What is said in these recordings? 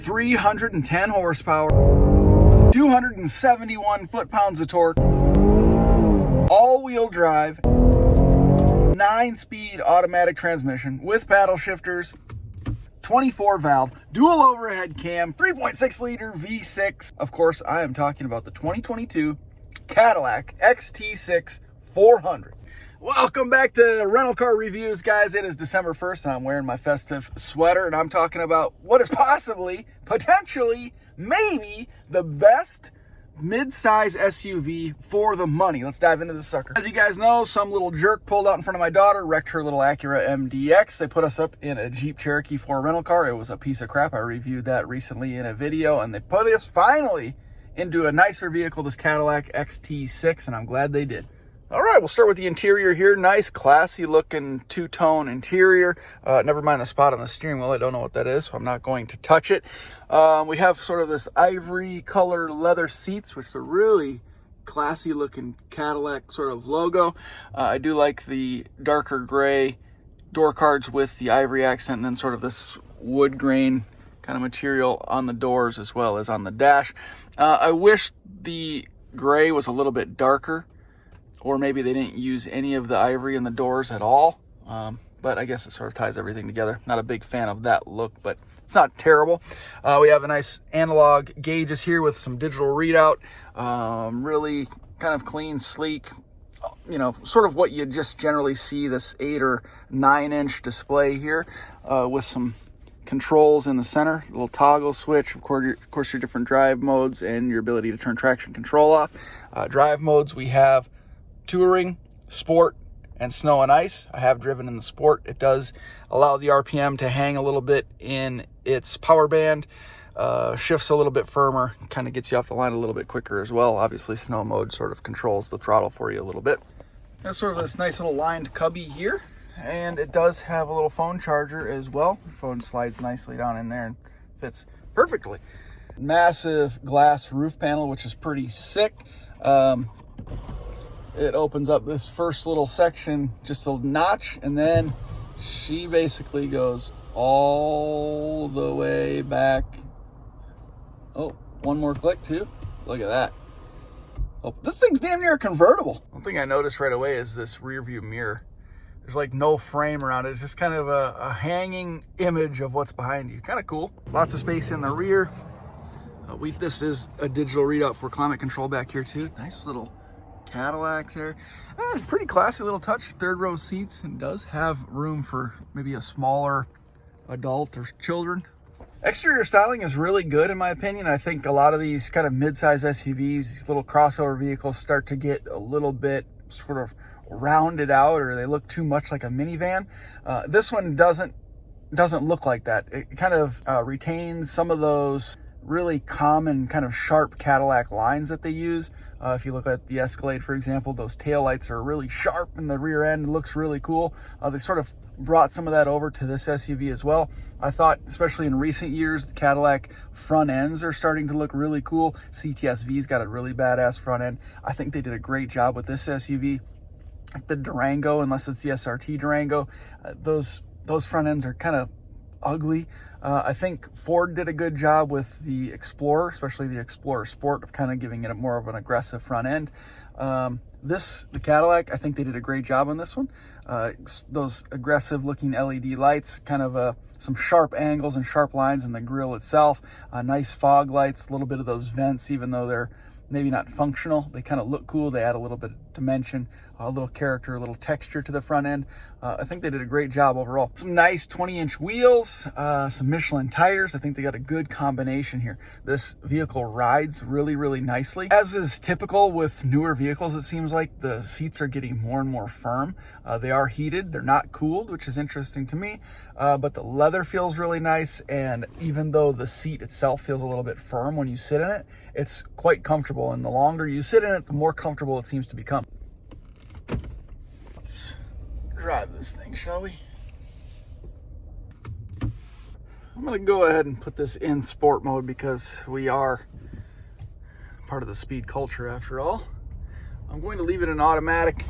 310 horsepower, 271 foot-pounds of torque, all-wheel drive, 9-speed automatic transmission with paddle shifters, 24-valve, dual overhead cam, 3.6-liter V6. Of course, I am talking about the 2022 Cadillac XT6 400. Welcome back to Rental Car Reviews, guys. It is December 1st, and I'm wearing my festive sweater, and I'm talking about what is possibly, potentially, maybe the best mid-size SUV for the money. Let's dive into this sucker. As you guys know, some little jerk pulled out in front of my daughter, wrecked her little Acura MDX. They put us up in a Jeep Cherokee for a rental car. It was a piece of crap. I reviewed that recently in a video, and they put us finally into a nicer vehicle, this Cadillac XT6, and I'm glad they did. All right, we'll start with the interior here. Nice, classy looking two-tone interior. Never mind the spot on the steering wheel. I don't know what that is, so I'm not going to touch it. We have sort of this ivory color leather seats, which are really classy looking Cadillac sort of logo. I do like the darker gray door cards with the ivory accent, and then sort of this wood grain kind of material on the doors as well as on the dash. I wish the gray was a little bit darker, or maybe they didn't use any of the ivory in the doors at all. But I guess it sort of ties everything together. Not a big fan of that look, but it's not terrible. We have a nice analog gauges here with some digital readout. Really kind of clean, sleek, you know, sort of what you just generally see, this 8 or 9 inch display here with some controls in the center, little toggle switch, of course your different drive modes and your ability to turn traction control off. Drive modes, we have touring, sport, and snow and ice. I have driven in the sport. It does allow the RPM to hang a little bit in its power band, shifts a little bit firmer, kind of gets you off the line a little bit quicker as well. Obviously, snow mode sort of controls the throttle for you a little bit. That's sort of this nice little lined cubby here, and it does have a little phone charger as well. The phone slides nicely down in there and fits perfectly. Massive glass roof panel, which is pretty sick. It opens up this first little section just a notch, and then she basically goes all the way back. Oh, one more click too. Look at that. Oh, this thing's damn near convertible. One thing I noticed right away is this rear view mirror. There's like no frame around it. It's just kind of a hanging image of what's behind you. Kind of cool. Lots of space in the rear. This is a digital readout for climate control back here too. Nice little Cadillac there. Pretty classy little touch. Third row seats, and does have room for maybe a smaller adult or children. Exterior styling is really good in my opinion. I think a lot of these kind of mid-size SUVs, these little crossover vehicles, start to get a little bit sort of rounded out, or they look too much like a minivan. This one doesn't look like that. It kind of retains some of those really common kind of sharp Cadillac lines that they use. If you look at the Escalade, for example, those taillights are really sharp in the rear end. It looks really cool. They sort of brought some of that over to this SUV as well. I thought, especially in recent years, the Cadillac front ends are starting to look really cool. CTS-V's got a really badass front end. I think they did a great job with this SUV. The Durango, unless it's the SRT Durango, those front ends are kind of ugly. I think Ford did a good job with the Explorer, especially the Explorer Sport, of kind of giving it a more of an aggressive front end. The Cadillac, I think they did a great job on this one. Those aggressive looking LED lights, kind of some sharp angles and sharp lines in the grille itself. Nice fog lights, a little bit of those vents, even though they're maybe not functional. They kind of look cool. They add a little bit of dimension, a little character, a little texture to the front end. I think they did a great job overall. Some nice 20-inch wheels, some Michelin tires. I think they got a good combination here. This vehicle rides really, really nicely. As is typical with newer vehicles, it seems like the seats are getting more and more firm. They are heated. They're not cooled, which is interesting to me. But the leather feels really nice, and even though the seat itself feels a little bit firm when you sit in it, it's quite comfortable, and the longer you sit in it, the more comfortable it seems to become. Let's drive this thing, shall we? I'm gonna go ahead and put this in sport mode because we are part of the speed culture after all. I'm going to leave it in automatic,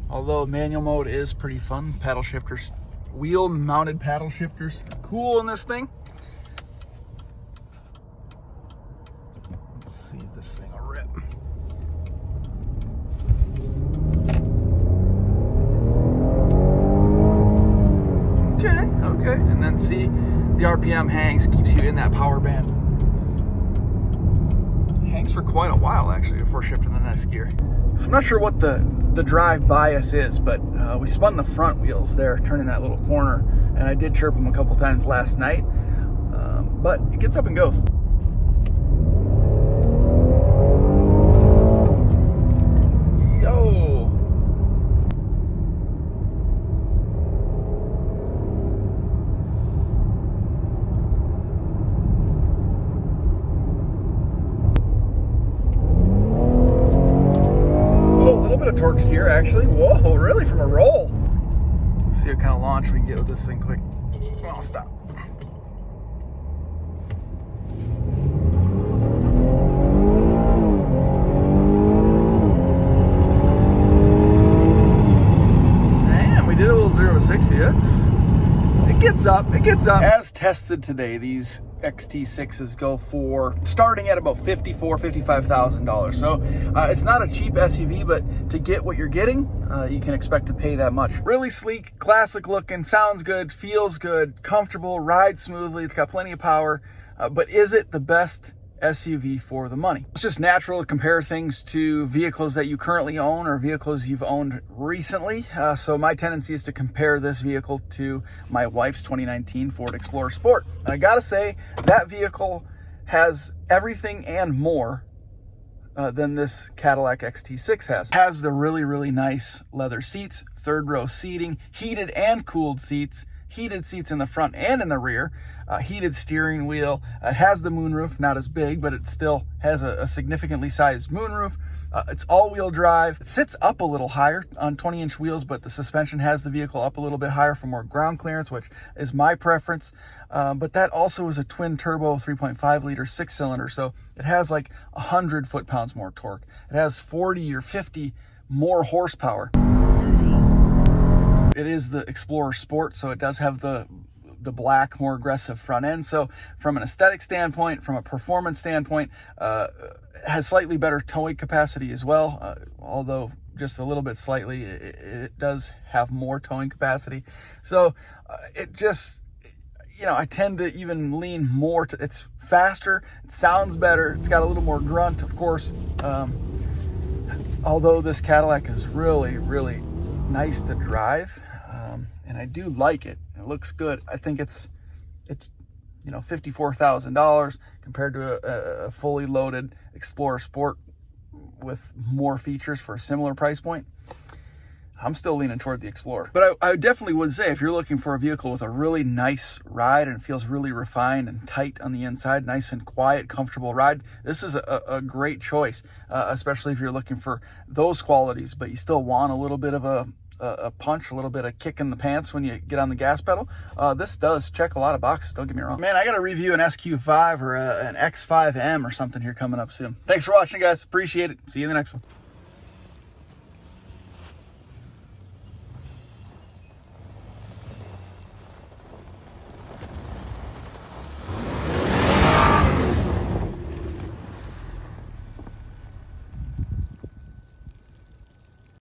although manual mode is pretty fun. Paddle shifters, wheel mounted paddle shifters, cool in this thing. See if this thing will rip. Okay, and then see, the RPM hangs, keeps you in that power band. Hangs for quite a while actually before shifting the next gear. I'm not sure what the drive bias is, but we spun the front wheels there, turning that little corner, and I did chirp them a couple times last night, but it gets up and goes. Torque steer actually. Whoa, really? From a roll. Let's see what kind of launch we can get with this thing quick. Oh, stop. Man, we did a little 0 to 60. It gets up. It gets up. As tested today, these XT6s go for starting at about $55,000. So it's not a cheap SUV, but to get what you're getting, you can expect to pay that much. Really sleek, classic looking, sounds good, feels good, comfortable, rides smoothly. It's got plenty of power, but is it the best SUV for the money? It's just natural to compare things to vehicles that you currently own or vehicles you've owned recently. So my tendency is to compare this vehicle to my wife's 2019 Ford Explorer Sport. And I gotta say, that vehicle has everything and more than this Cadillac XT6 has. It has the really, really nice leather seats, third row seating, heated and cooled seats, heated seats in the front and in the rear, heated steering wheel. It has the moonroof, not as big, but it still has a significantly sized moonroof. It's all-wheel drive. It sits up a little higher on 20-inch wheels, but the suspension has the vehicle up a little bit higher for more ground clearance, which is my preference. But that also is a twin-turbo 3.5-liter six-cylinder, so it has like 100 foot-pounds more torque. It has 40 or 50 more horsepower. It is the Explorer Sport, so it does have the black, more aggressive front end. So from an aesthetic standpoint, from a performance standpoint, has slightly better towing capacity as well, although just a little bit slightly. It does have more towing capacity. So it just, you know, I tend to even lean more to, it's faster, it sounds better, it's got a little more grunt, of course. Although this Cadillac is really, really nice to drive, and I do like it. It looks good. I think it's you know, $54,000 compared to a fully loaded Explorer Sport with more features for a similar price point. I'm still leaning toward the Explorer. But I definitely would say, if you're looking for a vehicle with a really nice ride and it feels really refined and tight on the inside, nice and quiet, comfortable ride, this is a great choice, especially if you're looking for those qualities, but you still want a little bit of a punch, a little bit of kick in the pants when you get on the gas pedal. This does check a lot of boxes, don't get me wrong. Man, I got to review an SQ5 or an X5M or something here coming up soon. Thanks for watching, guys. Appreciate it. See you in the next one.